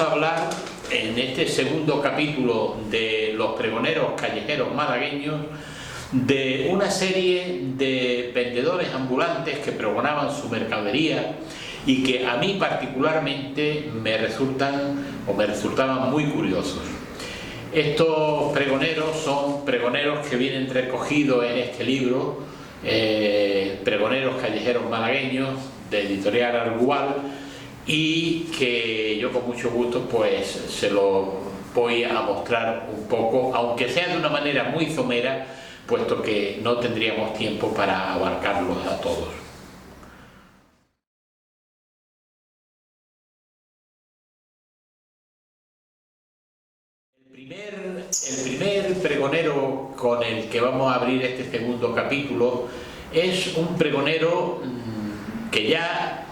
a hablar en este segundo capítulo de los pregoneros callejeros malagueños de una serie de vendedores ambulantes que pregonaban su mercadería y que a mí particularmente me resultaban muy curiosos. Estos pregoneros son pregoneros que vienen recogidos en este libro, Pregoneros callejeros malagueños, de Editorial Argual, y que yo con mucho gusto pues se lo voy a mostrar un poco, aunque sea de una manera muy somera, puesto que no tendríamos tiempo para abarcarlos a todos. El primer pregonero con el que vamos a abrir este segundo capítulo es un pregonero que ya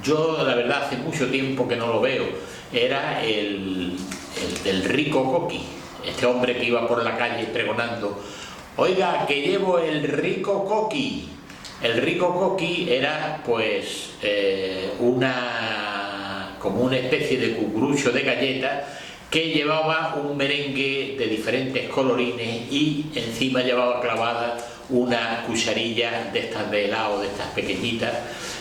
yo la verdad hace mucho tiempo que no lo veo. Era el del rico coqui, este hombre que iba por la calle pregonando: oiga, que llevo el rico coqui. El rico coqui era pues como una especie de cucurucho de galleta que llevaba un merengue de diferentes colorines y encima llevaba clavada una cucharilla de estas de helado, de estas pequeñitas,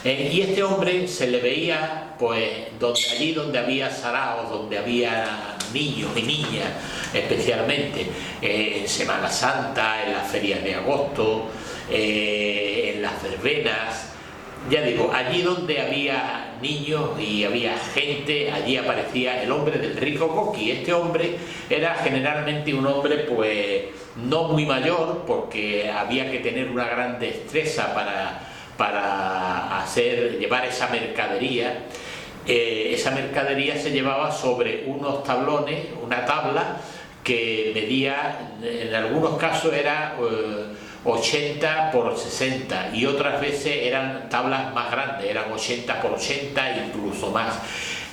y este hombre se le veía pues allí donde había saraos, donde había niños y niñas, especialmente en Semana Santa, en las ferias de agosto, en las verbenas. Ya digo, allí donde había niños y había gente, allí aparecía el hombre del rico coqui. Este hombre era generalmente un hombre pues no muy mayor, porque había que tener una gran destreza para llevar esa mercadería. Esa mercadería se llevaba sobre unos tablones, una tabla que medía, en algunos casos era 80 por 60 y otras veces eran tablas más grandes, eran 80 por 80 incluso más.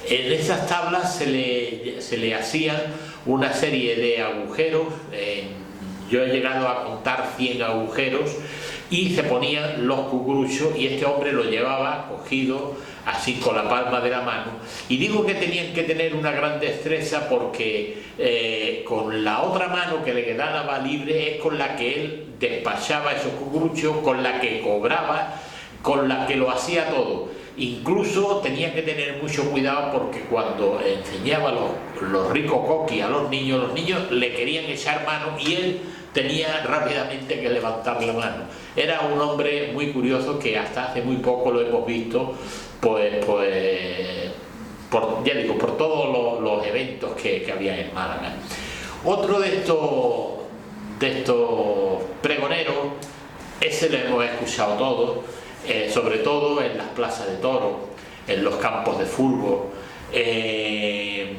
En esas tablas se le hacían una serie de agujeros, yo he llegado a contar 100 agujeros, y se ponían los cucuruchos y este hombre lo llevaba cogido así con la palma de la mano. Y digo que tenían que tener una gran destreza porque con la otra mano que le quedaba libre es con la que él despachaba esos cucuruchos, con la que cobraba, con la que lo hacía todo. Incluso tenía que tener mucho cuidado porque cuando enseñaba los ricos coquis a los niños le querían echar mano y él tenía rápidamente que levantar la mano. Era un hombre muy curioso que hasta hace muy poco lo hemos visto, ya digo, por todos los eventos que había en Málaga. Otro de estos pregoneros, ese lo hemos escuchado todos, sobre todo en las plazas de toros, en los campos de fútbol, en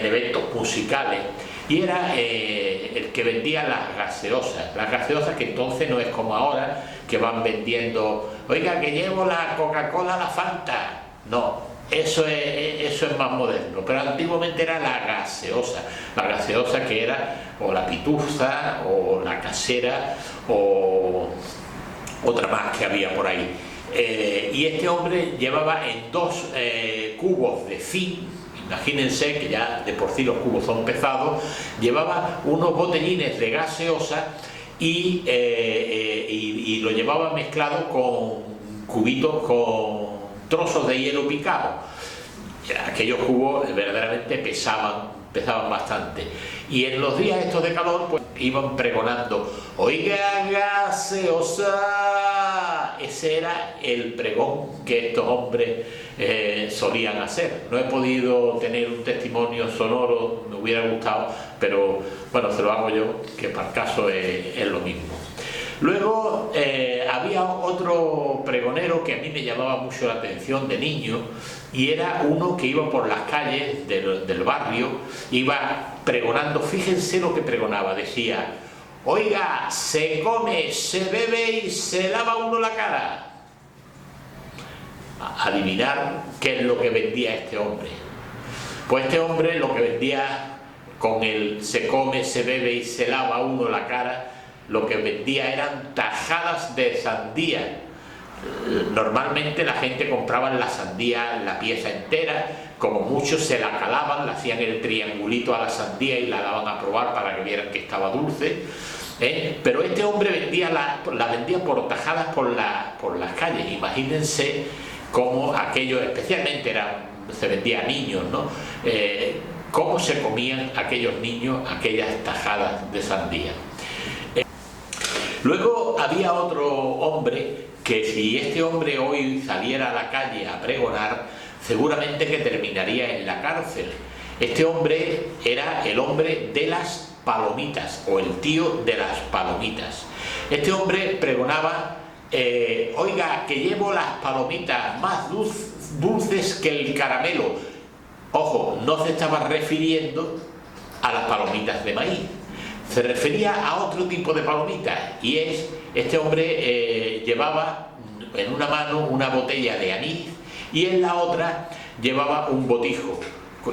eventos musicales, y era el que vendía las gaseosas que entonces no es como ahora, que van vendiendo: oiga, que llevo la Coca-Cola, la Fanta. No, eso es más moderno, pero antiguamente era la gaseosa que era o la Pituza o la Casera o otra más que había por ahí. Y este hombre llevaba en dos cubos de zinc. Imagínense que ya de por sí los cubos son pesados. Llevaba unos botellines de gaseosa y lo llevaba mezclado con cubitos, con trozos de hielo picado. Aquellos cubos verdaderamente pesaban bastante. Y en los días estos de calor pues iban pregonando: oiga, gaseosa. Ese era el pregón que estos hombres solían hacer. No he podido tener un testimonio sonoro, me hubiera gustado, pero bueno, se lo hago yo, que para el caso es lo mismo. Luego había otro pregonero que a mí me llamaba mucho la atención de niño, y era uno que iba por las calles del barrio, iba pregonando. Fíjense lo que pregonaba, decía: oiga, se come, se bebe y se lava uno la cara. Adivinar qué es lo que vendía este hombre. Pues este hombre lo que vendía con el se come, se bebe y se lava uno la cara, lo que vendía eran tajadas de sandía. Normalmente la gente compraba la sandía, la pieza entera, como muchos se la calaban, le hacían el triangulito a la sandía y la daban a probar para que vieran que estaba dulce. Pero este hombre la vendía por tajadas por las calles. Imagínense cómo aquello, especialmente se vendía a niños, ¿no? Cómo se comían aquellos niños aquellas tajadas de sandía. Luego había otro hombre que, si este hombre hoy saliera a la calle a pregonar, seguramente que terminaría en la cárcel. Este hombre era el hombre de las palomitas, o el tío de las palomitas. Este hombre pregonaba: oiga, que llevo las palomitas más dulces que el caramelo. Ojo, no se estaba refiriendo a las palomitas de maíz, se refería a otro tipo de palomitas. Y este hombre llevaba en una mano una botella de anís y en la otra llevaba un botijo.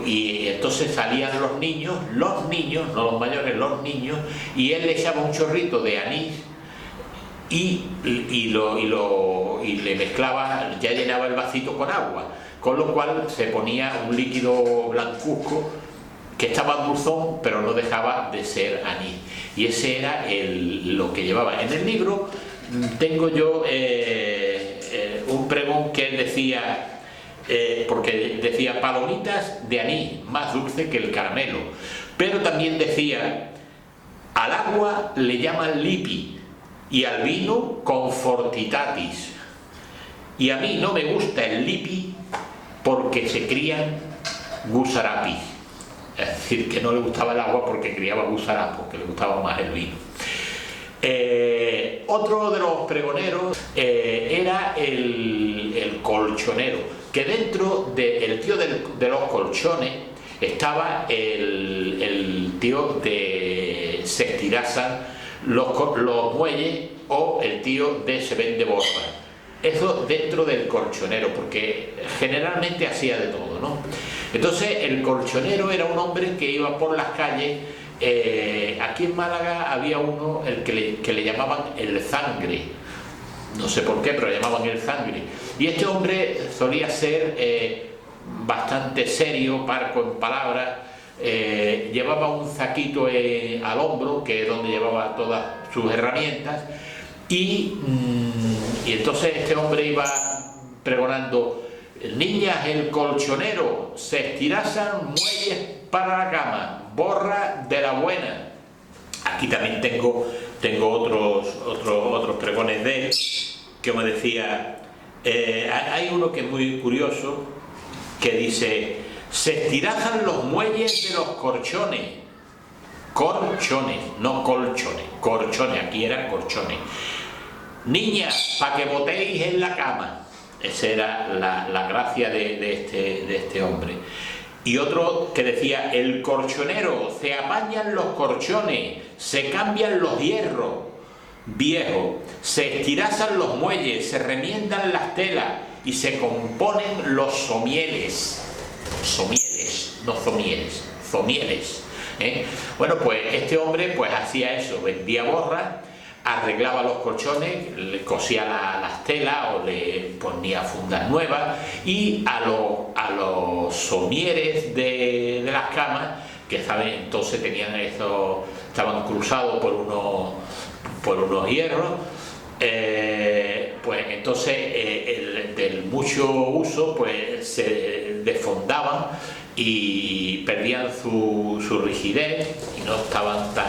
Y entonces salían los niños, no los mayores, los niños, y él le echaba un chorrito de anís y le mezclaba, ya llenaba el vasito con agua, con lo cual se ponía un líquido blancuzco que estaba dulzón, pero no dejaba de ser anís. Y ese era lo que llevaba. En el libro tengo yo un pregón que decía, porque decía palomitas de anís, más dulce que el caramelo, pero también decía: al agua le llaman lipi y al vino confortitatis, y a mí no me gusta el lipi porque se crían gusarapis. Es decir, que no le gustaba el agua porque criaba gusarapos, que le gustaba más el vino. Otro de los pregoneros era el colchonero, que dentro del tío de los colchones estaba el tío de se estirasan los muelles, o el tío de se vende borra. Eso dentro del colchonero, porque generalmente hacía de todo, ¿no? Entonces el colchonero era un hombre que iba por las calles. Aquí en Málaga había uno que le llamaban el Zangre, no sé por qué, pero le llamaban el Zangre. Y este hombre solía ser bastante serio, parco en palabras. Llevaba un zaquito al hombro, que es donde llevaba todas sus herramientas, y entonces este hombre iba pregonando: niñas, el colchonero se estirasan muelles para la cama, borra de la buena. Aquí también tengo otros pregones de él, que me decía, hay uno que es muy curioso, que dice: se estirazan los muelles de los corchones, no colchones, corchones, aquí eran corchones. Niñas, para que botéis en la cama. Esa era la gracia de este hombre. Y otro que decía: el colchonero, se apañan los colchones, se cambian los hierros viejos, se estirazan los muelles, se remiendan las telas y se componen los somieles. Somieles, no somieles, somieles. Bueno, pues este hombre pues hacía eso, vendía borra, arreglaba los colchones, le cosía las telas o le ponía fundas nuevas, y a los somieres de las camas, que saben, entonces tenían eso, estaban cruzados por unos hierros, pues entonces del mucho uso pues se desfondaban y perdían su rigidez y no estaban tan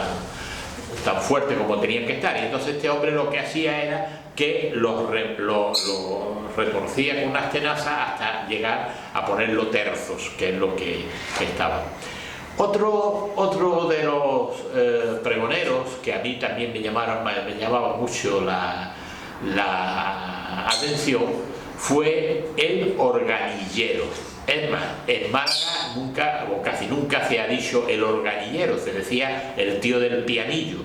fuertes como tenían que estar. Y entonces este hombre lo que hacía era que los retorcía con unas tenazas hasta llegar a ponerlo terzos, que es lo que estaban. Otro de los pregoneros que a mí también me llamaba mucho la atención fue el organillero. Es más, en Málaga nunca o casi nunca se ha dicho el organillero, se decía el tío del pianillo.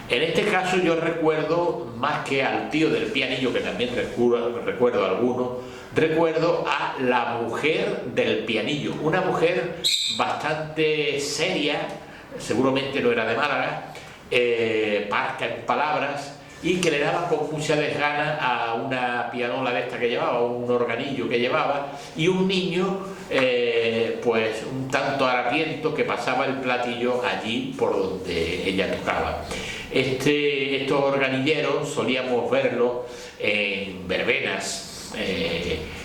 En este caso yo recuerdo, más que al tío del pianillo, que también recuerdo a alguno, recuerdo a la mujer del pianillo, una mujer bastante seria, seguramente no era de Málaga, parca en palabras, y que le daba con mucha desgana a una pianola de esta que llevaba, un organillo que llevaba, y un niño pues un tanto harapiento que pasaba el platillo allí por donde ella tocaba. Estos organilleros solíamos verlos en verbenas,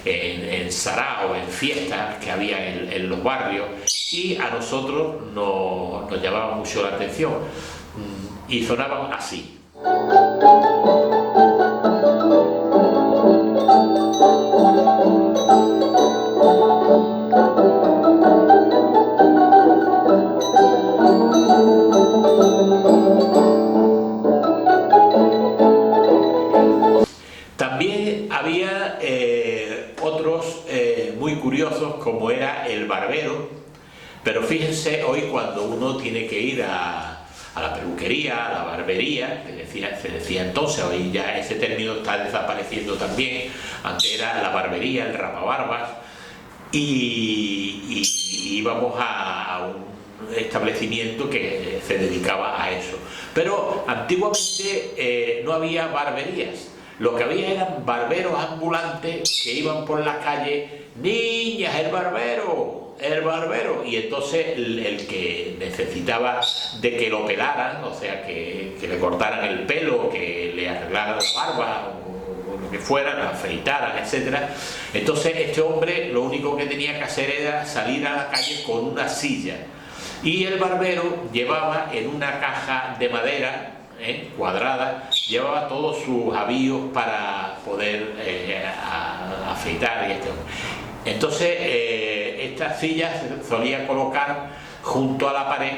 en sarao, en fiestas que había en los barrios, y a nosotros nos llamaba mucho la atención, y sonaban así. También había otros muy curiosos, como era el barbero, pero fíjense, hoy cuando uno tiene que ir a la peluquería, a la barbería, se decía entonces, hoy ya ese término está desapareciendo también, antes era la barbería, el rapabarbas, y íbamos a un establecimiento que se dedicaba a eso. Pero antiguamente no había barberías. Lo que había eran barberos ambulantes que iban por la calle: niñas, el barbero, y entonces el que necesitaba de que lo pelaran, o sea, que le cortaran el pelo, que le arreglaran la barba, o lo que fuera, la afeitaran, etcétera. Entonces este hombre lo único que tenía que hacer era salir a la calle con una silla, y el barbero llevaba en una caja de madera cuadrada, llevaba todos sus avíos para poder afeitar y Entonces estas sillas se solía colocar junto a la pared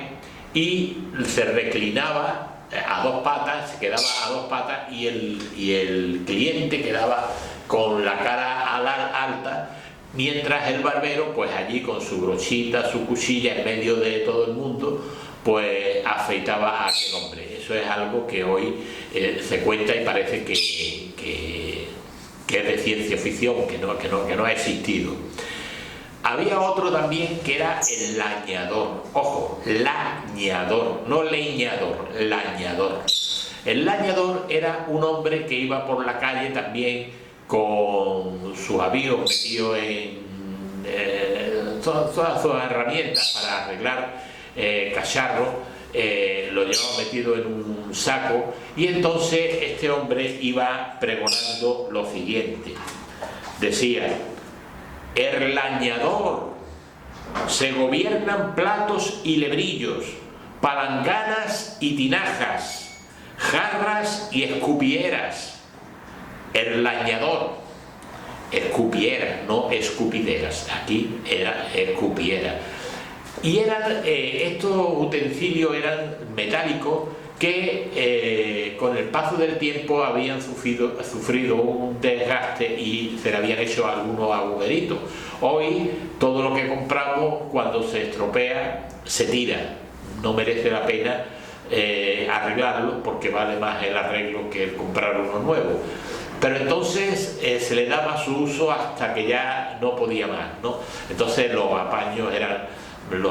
y se reclinaba a dos patas, se quedaba a dos patas, y el cliente quedaba con la cara alta, mientras el barbero, pues allí con su brochita, su cuchilla en medio de todo el mundo, pues afeitaba a aquel hombre. Eso es algo que hoy se cuenta y parece que es de ciencia ficción, que no ha existido. Había otro también que era el lañador. Ojo, lañador, no leñador, lañador. El lañador era un hombre que iba por la calle también con sus avíos metidos en todas sus herramientas para arreglar cacharros, lo llevaba metido en un saco, y entonces este hombre iba pregonando lo siguiente. Decía: el lañador, se gobiernan platos y lebrillos, palanganas y tinajas, jarras y escupieras. El lañador, escupiera, no escupideras, aquí era escupiera. Y estos utensilios eran metálicos que con el paso del tiempo habían sufrido un desgaste y se le habían hecho algunos agujeritos. Hoy todo lo que compramos, cuando se estropea, se tira. No merece la pena arreglarlo, porque vale más el arreglo que el comprar uno nuevo. Pero entonces se le daba su uso hasta que ya no podía más, ¿no? Entonces los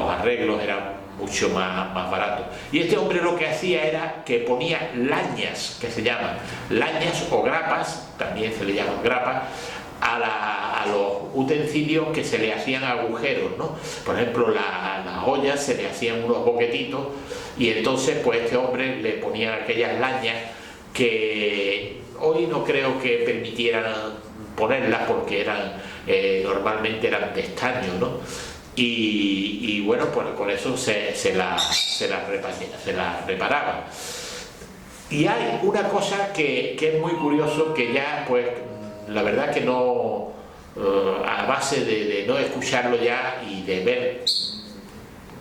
arreglos eran mucho más baratos. Y este hombre lo que hacía era que ponía lañas, que se llaman lañas o grapas, también se le llaman grapas, a los utensilios que se le hacían agujeros, ¿no? Por ejemplo, las ollas se le hacían unos boquetitos, y entonces pues este hombre le ponía aquellas lañas que hoy no creo que permitieran ponerlas, porque normalmente eran de estaño, ¿no? Y bueno, pues con eso se las reparaba. Y hay una cosa que es muy curioso, que ya pues la verdad que no, a base de no escucharlo ya y de ver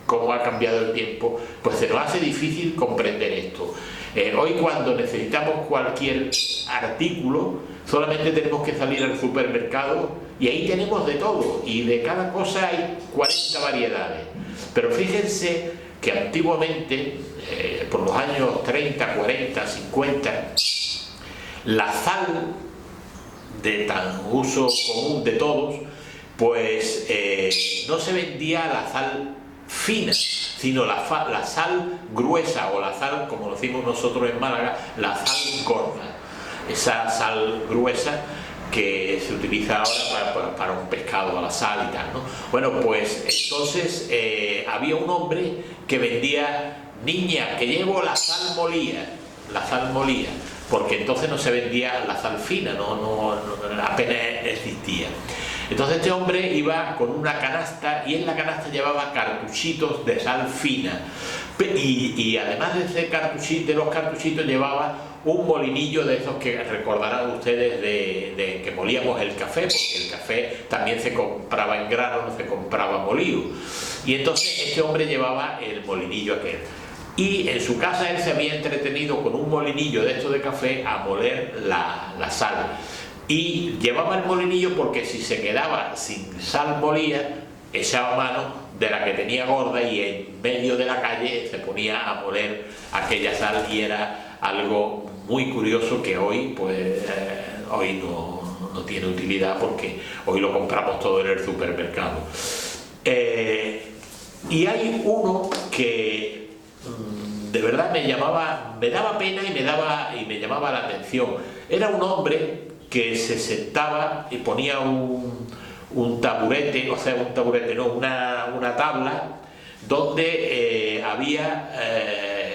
cómo ha cambiado el tiempo, pues se nos hace difícil comprender esto. Hoy, cuando necesitamos cualquier artículo, solamente tenemos que salir al supermercado y ahí tenemos de todo, y de cada cosa hay 40 variedades. Pero fíjense que antiguamente, por los años 30, 40, 50, la sal, de tan uso común de todos, pues no se vendía la sal fina, sino la sal gruesa, o la sal, como decimos nosotros en Málaga, la sal gorda. Esa sal gruesa que se utiliza ahora para un pescado a la sal y tal, ¿no? Bueno, pues entonces había un hombre que vendía: niña, que llevo la sal molía, porque entonces no se vendía la sal fina, apenas existía. Entonces este hombre iba con una canasta, y en la canasta llevaba cartuchitos de sal fina, y además de los cartuchitos llevaba un molinillo de esos que recordarán ustedes de que molíamos el café, porque el café también se compraba en grano, no se compraba molido. Y entonces este hombre llevaba el molinillo aquel. Y en su casa él se había entretenido con un molinillo de esto de café a moler la sal. Y llevaba el molinillo porque si se quedaba sin sal molida, echaba mano de la que tenía gorda, y en medio de la calle se ponía a moler aquella sal, y era algo muy curioso que hoy hoy no tiene utilidad, porque hoy lo compramos todo en el supermercado. Y hay uno que de verdad me daba pena y me llamaba la atención. Era un hombre que se sentaba y ponía un taburete, una tabla donde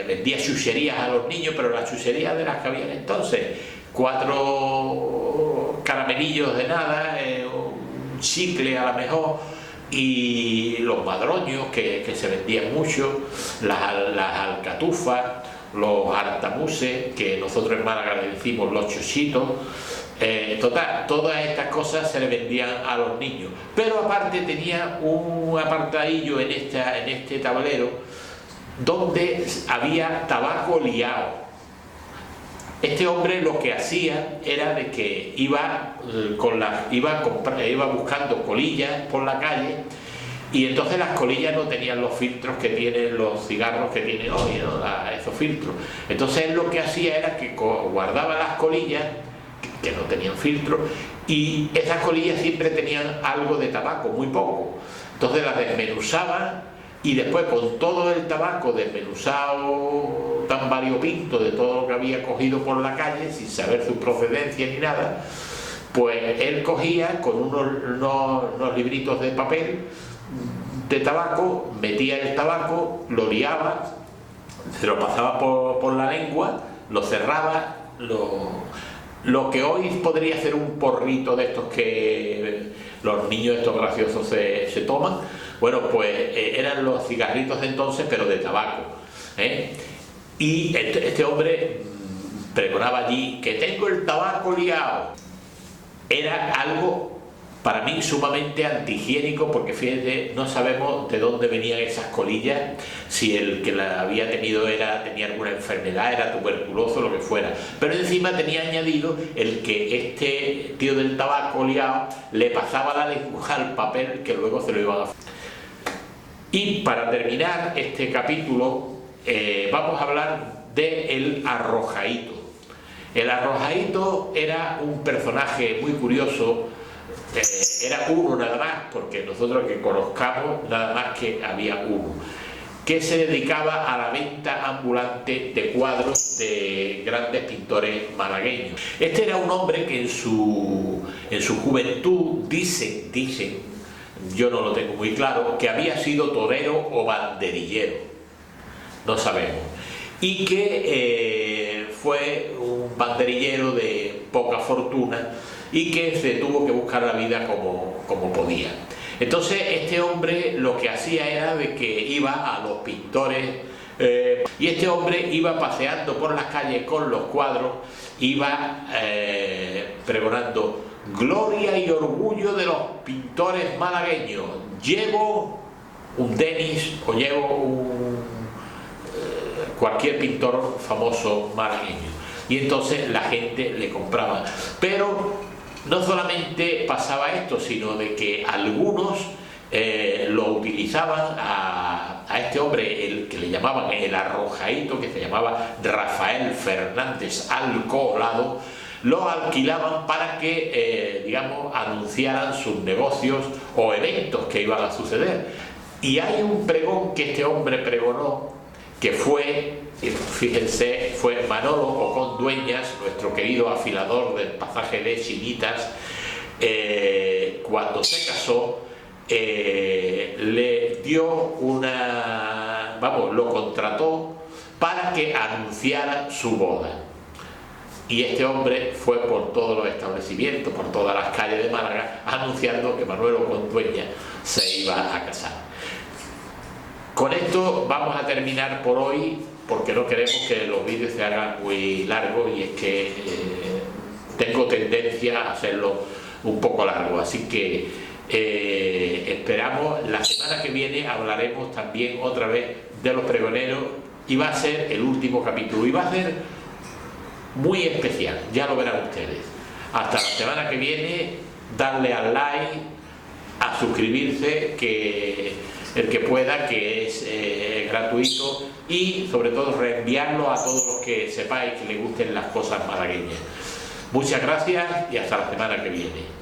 vendía chucherías a los niños, pero las chucherías de las que habían entonces: 4 caramelillos de nada, un chicle a lo mejor, y los madroños que se vendían mucho, las alcatufas, los hartamuses, que nosotros en Málaga le decimos los chochitos. Total, todas estas cosas se le vendían a los niños. Pero aparte tenía un apartadillo en este tablero donde había tabaco liado. Este hombre lo que hacía era de que iba buscando colillas por la calle, y entonces las colillas no tenían los filtros que tienen los cigarros que tienen hoy, ¿no? Esos filtros. Entonces él lo que hacía era que guardaba las colillas que no tenían filtro, y esas colillas siempre tenían algo de tabaco, muy poco. Entonces las desmenuzaba, y después, con todo el tabaco desmenuzado tan variopinto de todo lo que había cogido por la calle, sin saber su procedencia ni nada, pues él cogía con unos libritos de papel de tabaco, metía el tabaco, lo liaba, se lo pasaba por la lengua, lo cerraba, lo que hoy podría ser un porrito de estos que los niños estos graciosos se toman. Bueno, pues eran los cigarritos de entonces, pero de tabaco, ¿eh? Y este hombre pregonaba allí que tengo el tabaco liado. Era algo para mí sumamente antihigiénico, porque fíjense, no sabemos de dónde venían esas colillas, si el que la había tenido tenía alguna enfermedad, era tuberculoso, lo que fuera. Pero encima tenía añadido el que este tío del tabaco liado le pasaba la lengua al papel, que luego se lo iban a... Y para terminar este capítulo vamos a hablar del Arrojaíto. El Arrojaíto era un personaje muy curioso. Era uno nada más, porque nosotros que conozcamos nada más que había uno, que se dedicaba a la venta ambulante de cuadros de grandes pintores malagueños. Este era un hombre que en su juventud dicen, yo no lo tengo muy claro, que había sido torero o banderillero, no sabemos, y que fue un banderillero de poca fortuna, y que se tuvo que buscar la vida como podía. Entonces este hombre lo que hacía era de que iba a los pintores, y este hombre iba paseando por las calles con los cuadros, iba pregonando: gloria y orgullo de los pintores malagueños, llevo un Denis o llevo cualquier pintor famoso malagueño. Y entonces la gente le compraba. Pero no solamente pasaba esto, sino de que algunos lo utilizaban a este hombre, el que le llamaban el Arrojaíto, que se llamaba Rafael Fernández Alcolado, lo alquilaban para que, digamos, anunciaran sus negocios o eventos que iban a suceder. Y hay un pregón que este hombre pregonó, que fue, fíjense, fue Manolo Ocón Dueñas, nuestro querido afilador del pasaje de Chinitas. Cuando se casó, le dio una, vamos, lo contrató para que anunciara su boda. Y este hombre fue por todos los establecimientos, por todas las calles de Málaga, anunciando que Manuel Ocón Dueñas se iba a casar. Con esto vamos a terminar por hoy, porque no queremos que los vídeos se hagan muy largos, y es que tengo tendencia a hacerlo un poco largo, así que esperamos. La semana que viene hablaremos también otra vez de los pregoneros, y va a ser el último capítulo, y va a ser muy especial, ya lo verán ustedes. Hasta la semana que viene, darle al like, a suscribirse, que el que pueda, que es gratuito, y sobre todo reenviarlo a todos los que sepáis que les gusten las cosas malagueñas. Muchas gracias y hasta la semana que viene.